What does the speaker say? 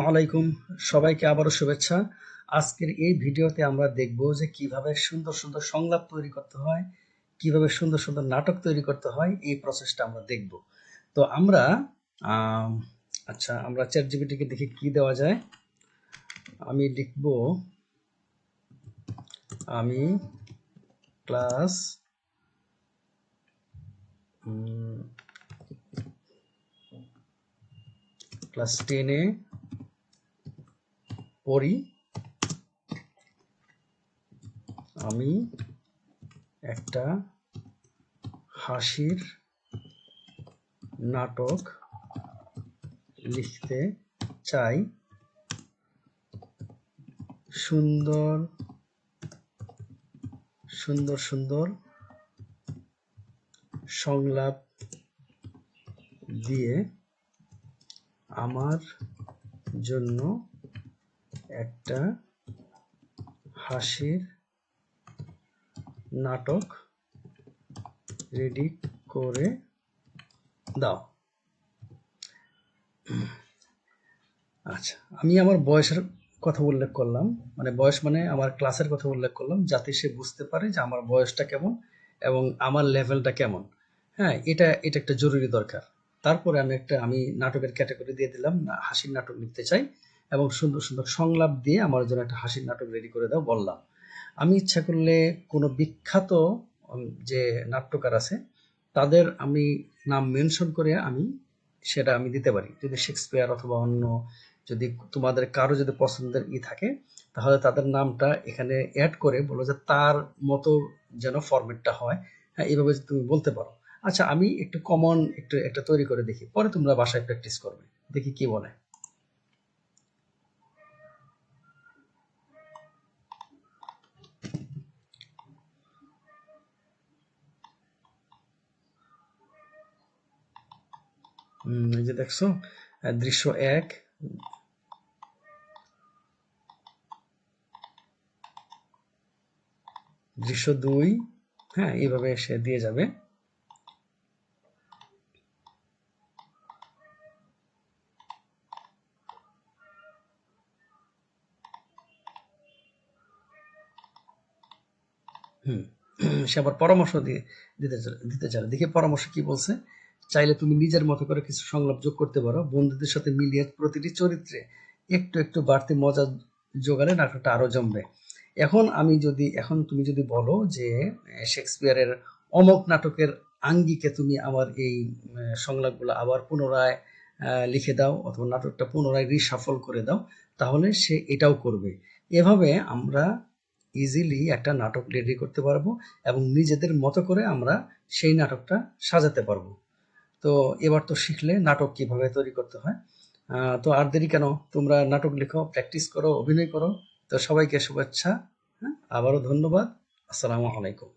আলাইকুম, সবাইকে আবারও শুভেচ্ছা। আজকের এই ভিডিওতে আমরা দেখব যে কিভাবে সুন্দর সুন্দর সংলাপ তৈরি করতে হয়, কিভাবে সুন্দর সুন্দর নাটক তৈরি করতে হয়, এই প্রসেসটা আমরা দেখব। তো আমরা আম, আচ্ছা, আমরা চ্যাট জিপিটিকে দেখি কি দেওয়া যায়। আমি লিখব, আমি ক্লাস ক্লাস 10-এ পড়ি। আমি একটা হাসির নাটক লিখতে চাই। সুন্দর সুন্দর সুন্দর সংলাপ দিয়ে আমার জন্য একটা হাসির নাটক রেডি করে দাও। আচ্ছা, আমি আমার বয়সের কথা উল্লেখ করলাম, মানে বয়স মানে আমার ক্লাসের কথা উল্লেখ করলাম, যাতে সে বুঝতে পারে যে আমার বয়সটা কেমন এবং আমার লেভেলটা কেমন। হ্যাঁ, এটা এটা একটা জরুরি দরকার। তারপরে আমি নাটকের ক্যাটাগরি দিয়ে দিলাম, হাসির নাটক লিখতে চাই এবং সুন্দর সুন্দর সংলাপ দিয়ে আমার জন্য একটা হাসির নাটক রেডি করে দাও বললাম। আমি ইচ্ছা করলে কোনো বিখ্যাত যে নাট্যকার আছে তাদের আমি নাম মেনশন করে সেটা আমি দিতে পারি। যদি শেক্সপিয়ার অথবা অন্য, যদি তোমাদের কারো যদি পছন্দের থাকে, তাহলে তাদের নামটা এখানে অ্যাড করে বলো যে তার মতো যেন ফরম্যাটটা হয়। হ্যাঁ, এইভাবে তুমি বলতে পারো। আচ্ছা, আমি একটু কমন একটা তৈরি করে দেখি, পরে তোমরা বাসায় প্র্যাকটিস করবে, দেখি কি বলে। এই যে দেখছো, দৃশ্য 1, দৃশ্য 2, হ্যাঁ, এইভাবে সে দিয়ে যাবে। হুম, সে আবার পরামর্শ দিতে চায়। দেখি পরামর্শ কি বলছে। চাইলে তুমি নিজের মতো করে কিছু সংলাপ যোগ করতে পারো, বন্ধুদের সাথে মিলিয়ে প্রতিটি চরিত্রে একটু একটু বাড়তি মজা যোগালে নাটকটা আরো জমবে। এখন তুমি যদি বলো যে শেক্সপিয়ারের অমুক নাটকের আঙ্গিকে তুমি আমার এই সংলাপগুলো আবার পুনরায় লিখে দাও, অথবা নাটকটা পুনরায় রিশাফল করে দাও, তাহলে সে এটাও করবে। এভাবে আমরা ইজিলি একটা নাটক রেডি করতে পারবো এবং নিজেদের মতো করে আমরা সেই নাটকটা সাজাতে পারবো। তো এবার তো শিখলে নাটক কিভাবে তৈরি করতে হয়। তো আর দেরি কেন, তোমরা নাটক লেখো, প্র্যাকটিস করো, অভিনয় করো। তো সবাইকে শুভেচ্ছা। হ্যাঁ, আবারও ধন্যবাদ। আসসালামু আলাইকুম।